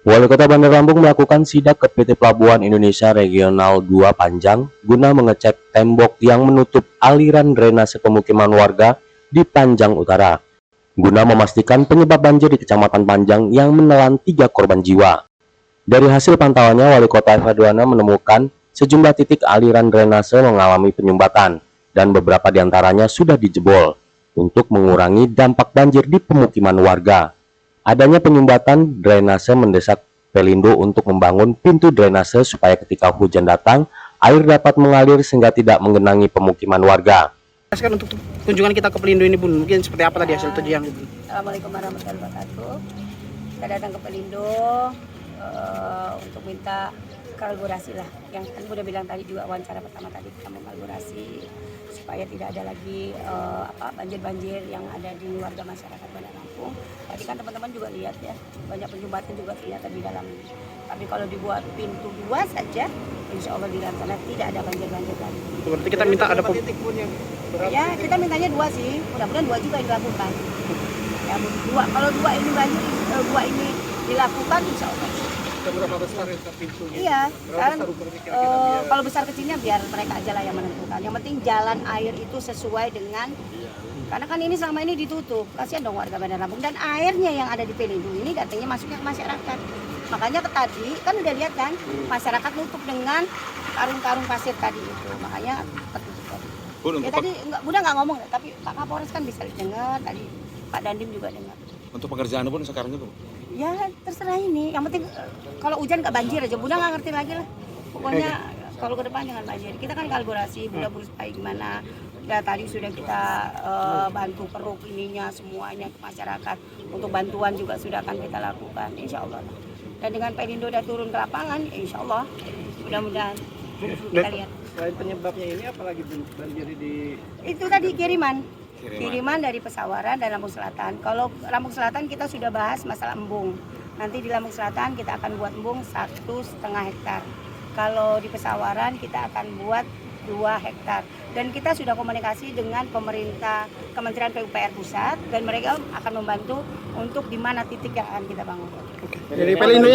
Wali Kota Bandar Lampung melakukan sidak ke PT Pelabuhan Indonesia Regional 2 Panjang guna mengecek tembok yang menutup aliran drainase pemukiman warga di Panjang Utara, guna memastikan penyebab banjir di Kecamatan Panjang yang menelan 3 korban jiwa. Dari hasil pantauannya, Wali Kota Fadwana menemukan sejumlah titik aliran drainase mengalami penyumbatan dan beberapa diantaranya sudah dijebol untuk mengurangi dampak banjir di pemukiman warga. Adanya penyumbatan drainase mendesak Pelindo untuk membangun pintu drainase supaya ketika hujan datang, air dapat mengalir sehingga tidak menggenangi pemukiman warga. Sekarang untuk kunjungan kita ke Pelindo ini, Bun, mungkin seperti apa tadi hasil tujuan? Assalamualaikum warahmatullahi wabarakatuh. Kita datang ke Pelindo untuk minta kolaborasi lah. Yang kan udah bilang tadi juga wawancara pertama tadi kita mau kolaborasi supaya tidak ada lagi banjir-banjir yang ada di warga masyarakat Bandar Lampung. Tadi kan teman-teman juga lihat ya, banyak penyumbatan juga ternyata di dalam. Tapi kalau dibuat pintu 2 saja, insya Allah di dalam sana tidak ada banjir-banjir lagi. Berarti kita minta ada titik pun yang ya, kita mintanya 2 sih, mudah-mudahan 2 juga dilakukan. Ya, 2 kalau 2 ini banjir, 2 ini dilakukan insya Allah. Berapa besar ya pintunya? Iya, kan kalau besar kecilnya biar mereka aja lah yang menentukan. Yang penting jalan air itu sesuai dengan, karena kan ini selama ini ditutup, kasihan dong warga Bandar Lampung. Dan airnya yang ada di Pelindo ini datangnya masuknya ke masyarakat. Makanya tadi kan udah lihat kan, masyarakat nutup dengan karung-karung pasir tadi itu, makanya tertutup tadi. Ya tadi udah nggak ngomong, tapi Pak Kapolres kan bisa dengar, tadi Pak Dandim juga dengar. Untuk pekerjaan pun sekarang itu? Ya terserah ini, yang penting kalau hujan nggak banjir aja, Bunda nggak ngerti lagi lah. Pokoknya kalau ke depan jangan banjir. Kita kan kolaborasi, Bunda supaya gimana. Ya tadi sudah kita bantu peruk ininya semuanya ke masyarakat. Untuk bantuan juga sudah akan kita lakukan, insya Allah. Dan dengan Pelindo udah turun ke lapangan, insya Allah. Mudah-mudahan kita lihat. Selain penyebabnya ini, apalagi banjir di? Itu tadi kiriman dari Pesawaran dan Lampung Selatan. Kalau Lampung Selatan kita sudah bahas masalah embung. Nanti di Lampung Selatan kita akan buat embung 1,5 hektar. Kalau di Pesawaran kita akan buat 2 hektar. Dan kita sudah komunikasi dengan pemerintah Kementerian PUPR Pusat dan mereka akan membantu untuk di mana titik yang akan kita bangun. Jadi Pelindo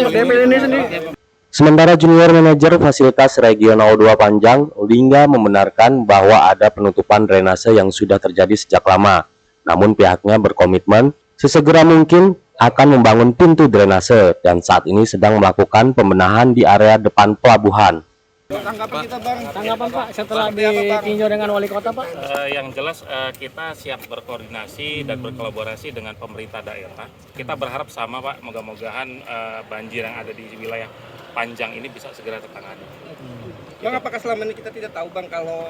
sendiri. Sementara Junior Manajer Fasilitas Regional 2 Panjang, Lingga, membenarkan bahwa ada penutupan drainase yang sudah terjadi sejak lama. Namun pihaknya berkomitmen sesegera mungkin akan membangun pintu drainase dan saat ini sedang melakukan pembenahan di area depan pelabuhan. Tanggapan kita, Bang. Tanggapan Pak setelah ditinjau dengan Wali Kota, Pak? Yang jelas kita siap berkoordinasi dan berkolaborasi dengan pemerintah daerah. Kita berharap sama, Pak, moga-mogahan banjir yang ada di wilayah Panjang ini bisa segera tertangani. Bang, apakah selama ini kita tidak tahu, Bang, kalau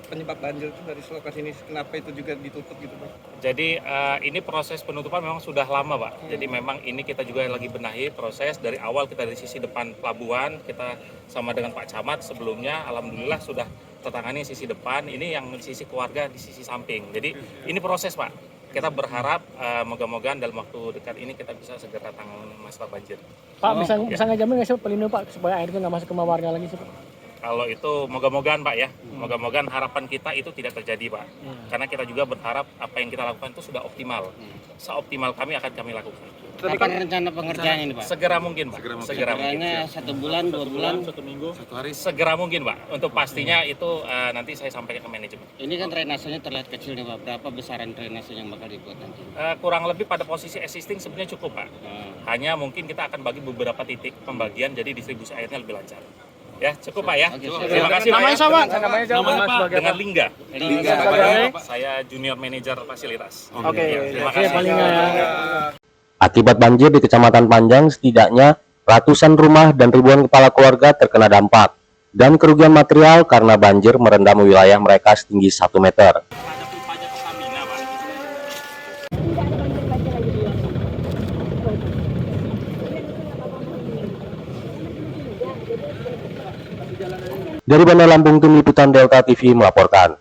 penyebab banjir itu dari lokasi ini, kenapa itu juga ditutup gitu, Bang? Jadi ini proses penutupan memang sudah lama, Pak. Jadi memang ini kita juga lagi benahi proses dari awal. Kita dari sisi depan pelabuhan, kita sama dengan Pak Camat sebelumnya, alhamdulillah sudah tertangani sisi depan. Ini yang di sisi keluarga di sisi samping. Jadi ini proses, Pak. Kita berharap moga-mogahan dalam waktu dekat ini kita bisa segera tangani masalah banjir. Pak, bisa ngejamin nggak sih Pelindo, Pak, supaya air itu nggak masuk ke rumah warga lagi sih, Pak? Kalau itu moga-mogahan, Pak, ya. Moga-mogahan harapan kita itu tidak terjadi, Pak. Karena kita juga berharap apa yang kita lakukan itu sudah optimal. Seoptimal kami akan kami lakukan. Kapan rencana pengerjaan ini, Pak? Segera mungkin, Pak. Segera mungkin. 1 bulan, 2 bulan, 1 minggu, 1 hari. Segera mungkin, Pak. Untuk pastinya itu nanti saya sampaikan ke manajemen. Ini kan drainasenya terlihat kecil nih, Pak. Berapa besaran drainase yang bakal dibuat nanti? Kurang lebih pada posisi existing sebenarnya cukup, Pak. Hanya mungkin kita akan bagi beberapa titik pembagian jadi distribusi airnya lebih lancar. Ya, cukup, Pak, ya. Terima kasih, Pak. Namanya siapa? Namanya dengan Lingga. Saya Junior Manager Fasilitas. Oke. Terima kasih. Akibat banjir di Kecamatan Panjang, setidaknya ratusan rumah dan ribuan kepala keluarga terkena dampak dan kerugian material karena banjir merendam wilayah mereka setinggi 1 meter. Dari Bandar Lampung, tim liputan Delta TV melaporkan.